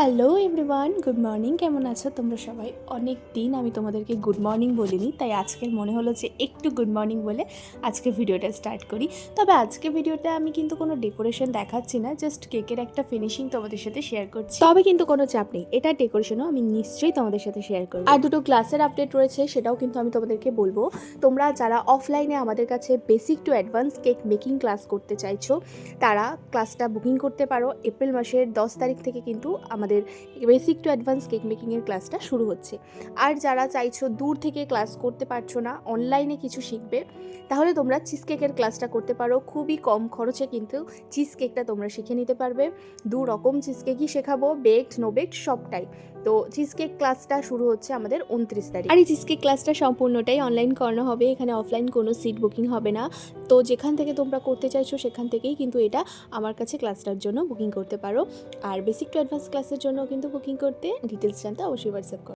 Hello everyone, good morning. কেমন আছো তোমরা সবাই? অনেক দিন আমি তোমাদেরকে গুড মর্নিং বলিনি, তাই আজকের মনে হলো যে একটু গুড মর্নিং বলে আজকে ভিডিওটা স্টার্ট করি। তবে আজকে ভিডিওতে আমি কিন্তু কোনো ডেকোরেশন দেখাচ্ছি না, জাস্ট কেকের একটা ফিনিশিং তোমাদের সাথে শেয়ার করছি। তবে কিন্তু কোনো চাপ নেই, এটা ডেকোরেশনও আমি নিশ্চয়ই তোমাদের সাথে শেয়ার করব। আর দুটো ক্লাসের আপডেট রয়েছে, সেটাও কিন্তু আমি তোমাদেরকে বলবো। তোমরা যারা অফলাইনে আমাদের কাছে basic to advance cake making class করতে চাইছো, তারা ক্লাসটা বুকিং করতে পারো। এপ্রিল মাসের 10 তারিখ থেকে কিন্তু আমাদের বেসিক টু অ্যাডভান্স কেক মেকিংয়ের ক্লাসটা শুরু হচ্ছে। আর যারা চাইছো দূর থেকে ক্লাস করতে পারছো না, অনলাইনে কিছু শিখবে, তাহলে তোমরা চিজ কেকের ক্লাসটা করতে পারো। খুবই কম খরচে কিন্তু চিজ কেকটা তোমরা শিখে নিতে পারবে। 2 রকম চিজ কেকই শেখাবো, বেকড নো বেকড সবটাই। তো চিজ কেক ক্লাসটা শুরু হচ্ছে আমাদের 29 তারিখ। আর এই চিজ কেক ক্লাসটা সম্পূর্ণটাই অনলাইন করানো হবে, এখানে অফলাইন কোনো সিট বুকিং হবে না। তো যেখান থেকে তোমরা করতে চাইছো সেখান থেকেই কিন্তু এটা আমার কাছে ক্লাসটার জন্য বুকিং করতে পারো। আর বেসিক টু অ্যাডভান্স ক্লাসের জন্য কিন্তু বুকিং করতে ডিটেলস জানতে অবশ্যই হোয়াটসঅ্যাপ করো।